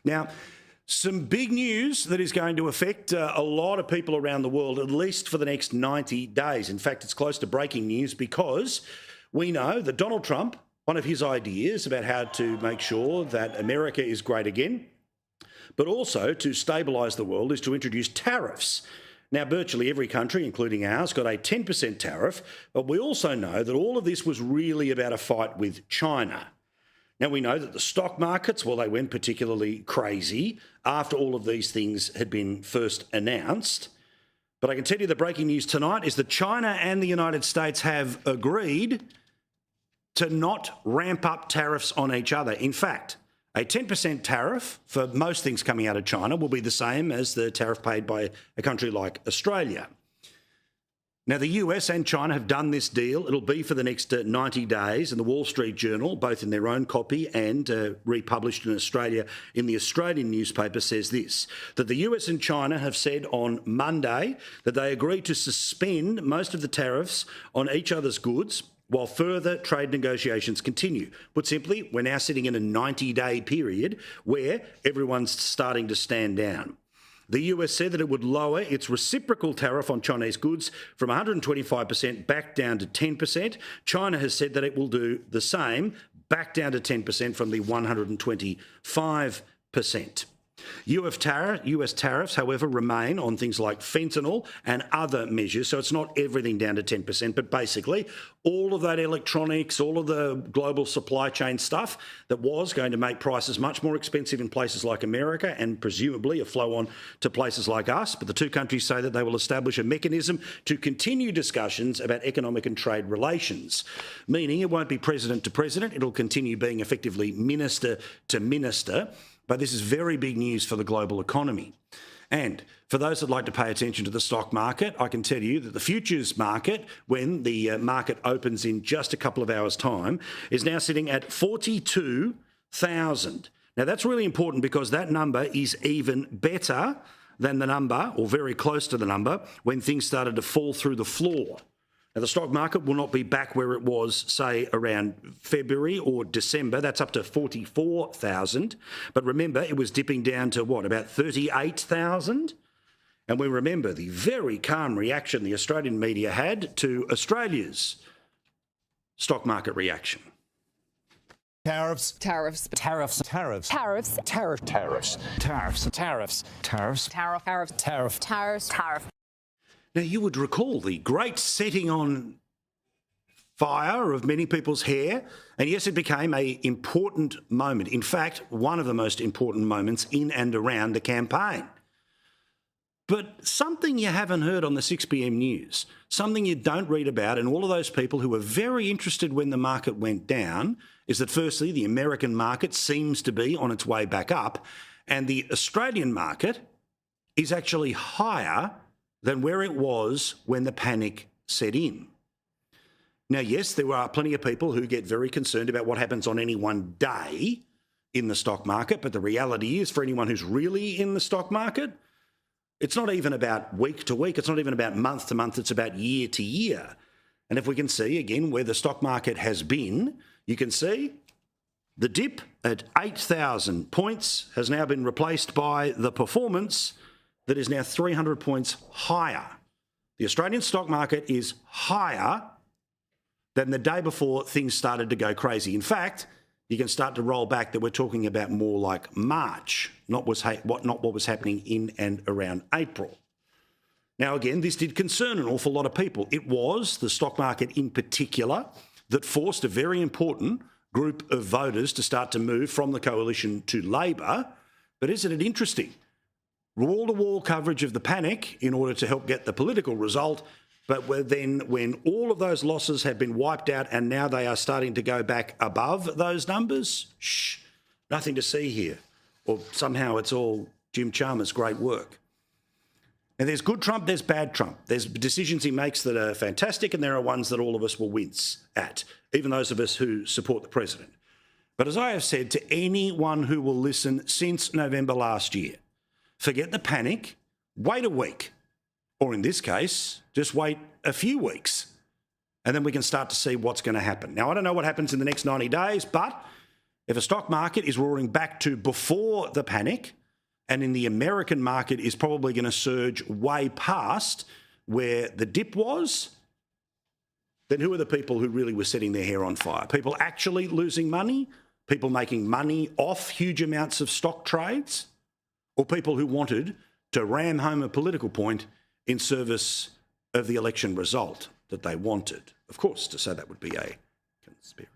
Now, some big news that is going to affect a lot of people around the world, at least for the next 90 days. In fact, it's close to breaking news because we know that Donald Trump, one of his ideas about how to make sure that America is great again, but also to stabilise the world, is to introduce tariffs. Now, virtually every country, including ours, got a 10% tariff, but we also know that all of this was really about a fight with China. Now, we know that the stock markets, well, they went particularly crazy after all of these things had been first announced. But I can tell you the breaking news tonight is that China and the United States have agreed to not ramp up tariffs on each other. In fact, a 10% tariff for most things coming out of China will be the same as the tariff paid by a country like Australia. Now, the US and China have done this deal. It'll be for the next 90 days, and the Wall Street Journal, both in their own copy and republished in Australia in the Australian newspaper, says this, that the US and China have said on Monday that they agreed to suspend most of the tariffs on each other's goods while further trade negotiations continue. Put simply, we're now sitting in a 90-day period where everyone's starting to stand down. The US said that it would lower its reciprocal tariff on Chinese goods from 125% back down to 10%. China has said that it will do the same, back down to 10% from the 125%. US tariffs, however, remain on things like fentanyl and other measures, so it's not everything down to 10%, but basically all of that electronics, all of the global supply chain stuff that was going to make prices much more expensive in places like America and presumably a flow on to places like us. But the two countries say that they will establish a mechanism to continue discussions about economic and trade relations, meaning it won't be president to president, it'll continue being effectively minister to minister. But this is very big news for the global economy. And for those that like to pay attention to the stock market, I can tell you that the futures market, when the market opens in just a couple of hours' time, is now sitting at 42,000. Now, that's really important because that number is even better than the number, or very close to the number, when things started to fall through the floor. Now, the stock market will not be back where it was, say, around February or December. That's up to 44,000. But remember, it was dipping down to, what, about 38,000? And we remember the very calm reaction the Australian media had to Australia's stock market reaction. Tariffs. Tariffs. Tariffs. Tariffs. Tariffs. Tariffs. Tariffs. Tariffs. Tariffs. Tariffs. Tariff. Tariff. Tariff. Tariffs. Tariff. Now, you would recall the great setting on fire of many people's hair, and yes, it became an important moment. In fact, one of the most important moments in and around the campaign. But something you haven't heard on the 6 p.m. news, something you don't read about, and all of those people who were very interested when the market went down, is that firstly, the American market seems to be on its way back up, and the Australian market is actually higher than where it was when the panic set in. Now, yes, there are plenty of people who get very concerned about what happens on any one day in the stock market, but the reality is, for anyone who's really in the stock market, it's not even about week to week, it's not even about month to month, it's about year to year. And if we can see, again, where the stock market has been, you can see the dip at 8,000 points has now been replaced by the performance that is now 300 points higher. The Australian stock market is higher than the day before things started to go crazy. In fact, you can start to roll back that we're talking about more like March, not what was happening in and around April. Now, again, this did concern an awful lot of people. It was the stock market in particular that forced a very important group of voters to start to move from the coalition to Labor. But isn't it interesting? Wall-to-wall coverage of the panic in order to help get the political result, but then when all of those losses have been wiped out and now they are starting to go back above those numbers, nothing to see here. Or somehow it's all Jim Chalmers' great work. And there's good Trump, there's bad Trump. There's decisions he makes that are fantastic, and there are ones that all of us will wince at, even those of us who support the president. But as I have said to anyone who will listen since November last year, forget the panic, wait a week, or in this case, just wait a few weeks, and then we can start to see what's going to happen. Now, I don't know what happens in the next 90 days, but If a stock market is roaring back to before the panic, and in the American market is probably going to surge way past where the dip was, then who are the people who really were setting their hair on fire? People actually losing money? People making money off huge amounts of stock trades? Or people who wanted to ram home a political point in service of the election result that they wanted? Of course, to say that would be a conspiracy.